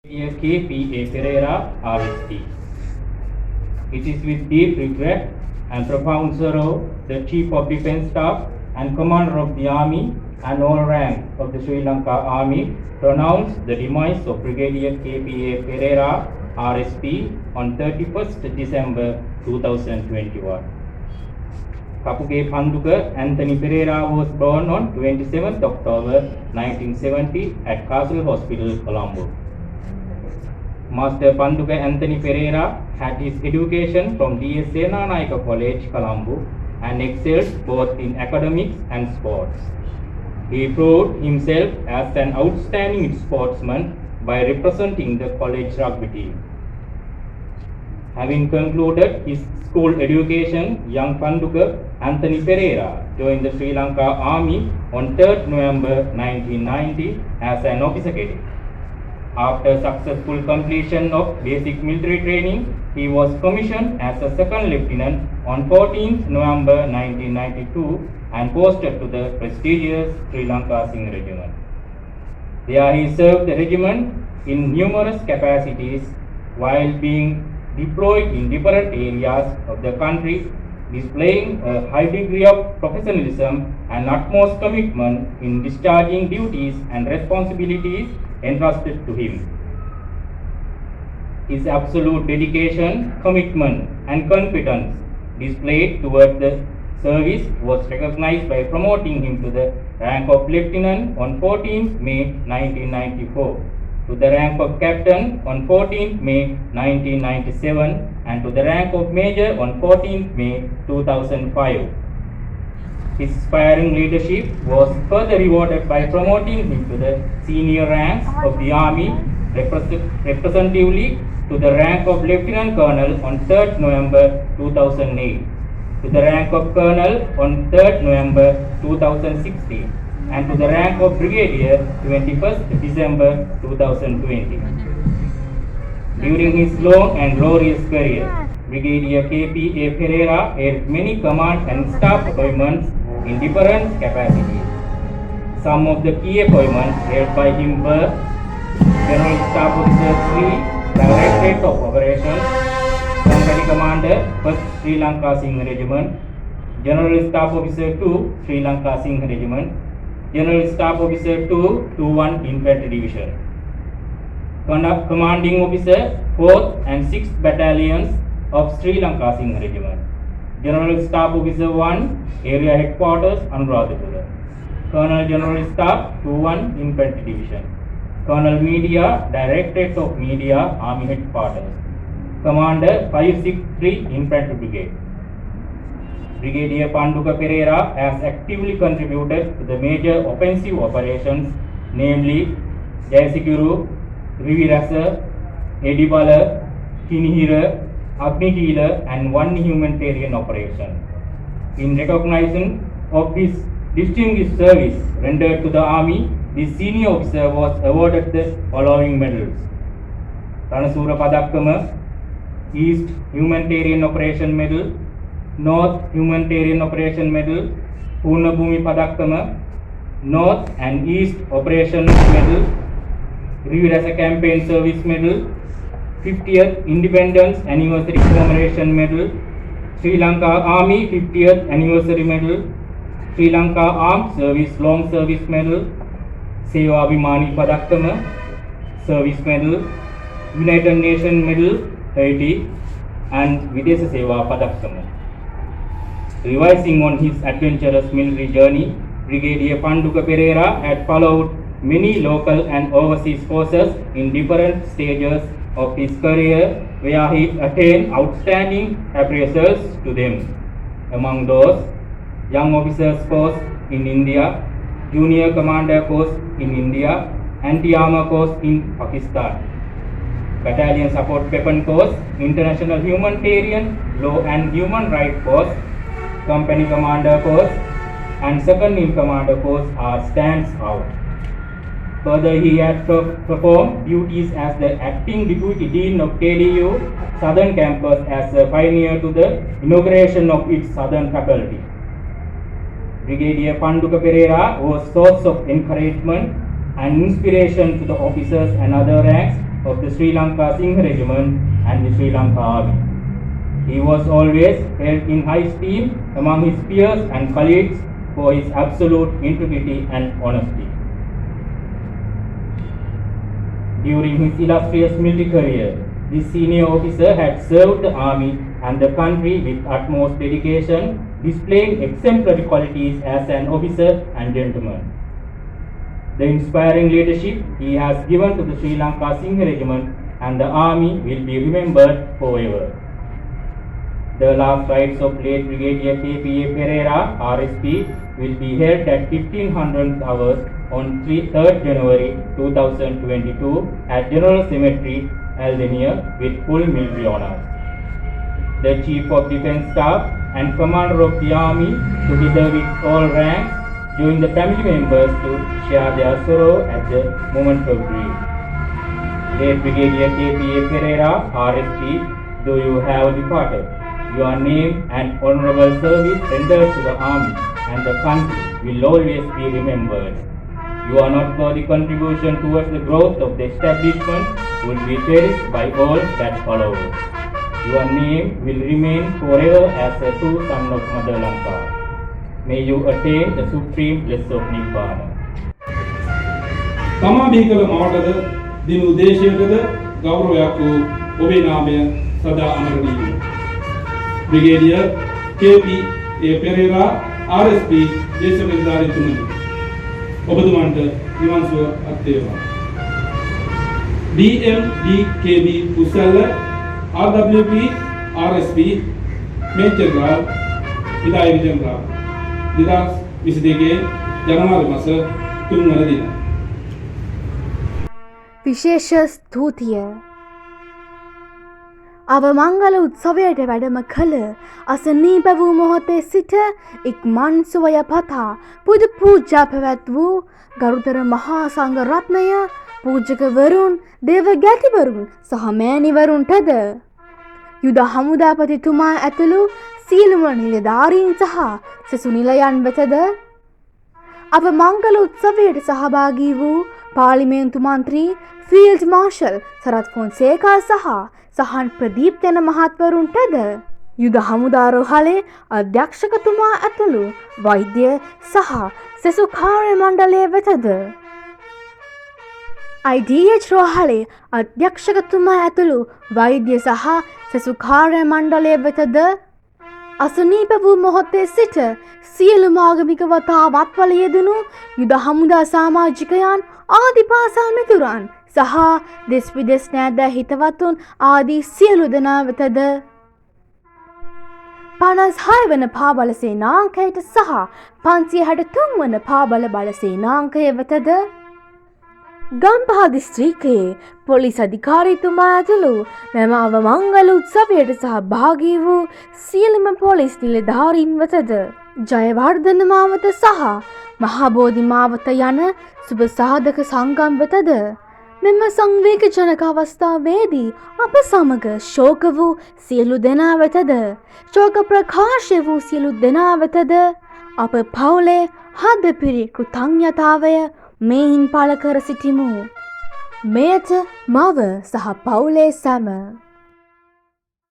K.P.A. Pereira, RSP. It is with deep regret and profound sorrow the Chief of Defence Staff and Commander of the Army and all ranks of the Sri Lanka Army pronounce the demise of Brigadier K.P.A. Pereira, RSP, on 31st December 2021. Kapuge Panduka Anthony Pereira was born on 27th October 1970 at Castle Hospital, Colombo. Master Panduka Anthony Pereira had his education from D.S. Senanayaka College, Colombo, and excelled both in academics and sports. He proved himself as an outstanding sportsman by representing the college rugby team. Having concluded his school education, young Panduka Anthony Pereira joined the Sri Lanka Army on 3rd November 1990 as an officer cadet. After successful completion of basic military training, he was commissioned as a second lieutenant on 14th November 1992 and posted to the prestigious Sri Lanka Singh Regiment. There he served the regiment in numerous capacities while being deployed in different areas of the country, displaying a high degree of professionalism and utmost commitment in discharging duties and responsibilities entrusted to him. His absolute dedication, commitment, and competence displayed towards the service was recognized by promoting him to the rank of lieutenant on 14th May 1994, to the rank of captain on 14th May 1997, and to the rank of major on 14th May 2005. His inspiring leadership was further rewarded by promoting him to the senior ranks of the Army, representatively to the rank of Lieutenant Colonel on 3rd November 2008, to the rank of Colonel on 3rd November 2016, and to the rank of Brigadier 21st December 2020. During his long and glorious career, Brigadier K.P.A. Pereira held many command and staff appointments in different capacities. Some of the key appointments held by him were General Staff Officer 3, Directorate of Operations, Company Commander, 1st Sri Lanka Singh Regiment, General Staff Officer 2, Sri Lanka Singh Regiment, General Staff Officer 2, 2-1 Infantry Division, Commanding Officer 4th and 6th Battalions of Sri Lanka Singh Regiment, General Staff Officer 1, Area Headquarters, Anuradhapura, Colonel General Staff 2-1 Infantry Division, Colonel Media, Directorate of Media, Army Headquarters, Commander 563 Infantry Brigade. Brigadier Panduka Pereira has actively contributed to the major offensive operations, namely Jayasiguru, Rivirasa, Edibala, Kinihira, Agnikila, and one humanitarian operation. In recognition of his distinguished service rendered to the Army, the senior officer was awarded the following medals: Ranasura Padakkama, East Humanitarian Operation Medal, North Humanitarian Operation Medal, Purnabhumi Padakkama, North and East Operations Medal, Rivirasa Campaign Service Medal, 50th Independence Anniversary Commemoration Medal, Sri Lanka Army 50th Anniversary Medal, Sri Lanka Armed Service Long Service Medal, Seva Abhimani Padakkama, Service Medal, United Nations Medal 30, and Videsa Seva Padakkama. Revising on his adventurous military journey, Brigadier Panduka Pereira had followed many local and overseas forces in different stages of his career, where he attained outstanding appraisals to them. Among those, Young Officers Course in India, Junior Commander Course in India, Anti-Armor Course in Pakistan, Battalion Support Weapon Course, International Humanitarian Law and Human Rights Course, Company Commander Course, and Second in Commander Course stands out. Further, he had performed duties as the acting Deputy Dean of KDU Southern Campus as a pioneer to the inauguration of its Southern faculty. Brigadier Panduka Pereira was source of encouragement and inspiration to the officers and other ranks of the Sri Lanka Singha Regiment and the Sri Lanka Army. He was always held in high esteem among his peers and colleagues for his absolute integrity and honesty. During his illustrious military career, this senior officer had served the army and the country with utmost dedication, displaying exemplary qualities as an officer and gentleman. The inspiring leadership he has given to the Sri Lanka Singha Regiment and the army will be remembered forever. The last rites of late Brigadier K.P.A. Pereira, RSP, will be held at 1500 hours on 3rd January 2022 at General Cemetery, Aldenia, with full military honors. The Chief of Defence Staff and Commander of the Army, together with all ranks, join the family members to share their sorrow at the moment of grief. Late Brigadier K.P.A. Pereira, RSP, though you have departed, your name and honorable service rendered to the army and the country will always be remembered. Your noteworthy contribution towards the growth of the establishment will be cherished by all that follow. Your name will remain forever as a true son of Mother Lanka. May you attain the supreme bliss of Nibbana. තමා බිහිකල මාවටද දින උදේශයකද ගෞරවයක් වූ ඔබේ නාමය සදා අමරණීය. Brigadier K.P.A. Pereira, RSP, ජේෂ්ඨ නිලධාරීතුමනි. ඔබතුමන්ට නිවන් සුව අත් වේවා. BMDKB කුසල RWP RSP මේජර් ජනරල් විදායි ජනරල් 2022 ජනවාරි මාස 3 වන දින. විශේෂ ස්තුතිය. අවමංගල උත්සවයට වැඩම කළ අසනීප වූ මොහොතේ සිට ඉක්මන් සුවය පතා පුද පූජා පැවැත් වූ ගරුතර මහා සංඝ රත්නය, පූජකවරුන්, දේව ගැතිවරුන් සහ මෑණිවරුන්ටද යුද හමුදාපතිතුමා ඇතුළු සියලුම නිලධාරීන් සහ සෙසු නිලයන් වෙතද අවමංගල උත්සවයට සහභාගී වූ පාර්ලිමේන්තු මන්ත්‍රී ෆීල්ඩ් මාර්ෂල් සරත් ෆොන්සේකා සහ සහන් ප්‍රදීප් යන මහත්වරුන්ටද යුද හමුදා රෝහලේ අධ්‍යක්ෂකතුමා ඇතුළු වෛද්‍ය සහ සෙසු කාර්ය මණ්ඩලය වෙතද IDH රෝහලේ අධ්‍යක්ෂකතුමා ඇතුළු වෛද්‍ය සහ සෙසු කාර්ය මණ්ඩලය වෙතද අසනීප වූ මොහොතේ සිට සියලුම ආගමික වතාවත්වල යෙදුණු යුද හමුදා සමාජිකයන්, ආදි පාසල් මිතුරන් සහ දෙස් විදෙස් නෑදෑ හිතවතුන් ආදී සියලු දෙනා වෙතද 56 වන පාබල සේනාංකයට සහ 563 වන පාබල බල සේනාංකය වෙතද ගම්පහ දිස්ත්‍රික්කයේ පොලිස් අධිකාරීතුමා ඇතුළු මෙම අවමංගල උත්සවයට සහභාගී වූ සියලුම පොලිස් නිලධාරීන් වෙතද ජයවර්ධන මාවත සහ මහබෝධි මාවත යන සුබ සාධක සංගම් වෙතද මෙම සංවේගජනක අවස්ථාවේදී අප සමග ශෝක වූ සියලු දෙනා වෙතද ශෝක ප්‍රකාශ වූ සියලු දෙනා වෙතද අප පවුලේ හදපිරි කෘතඥතාවය මෙයින් පළ කර සිටිමු. මෙයට මව සහ පවුලේ සැම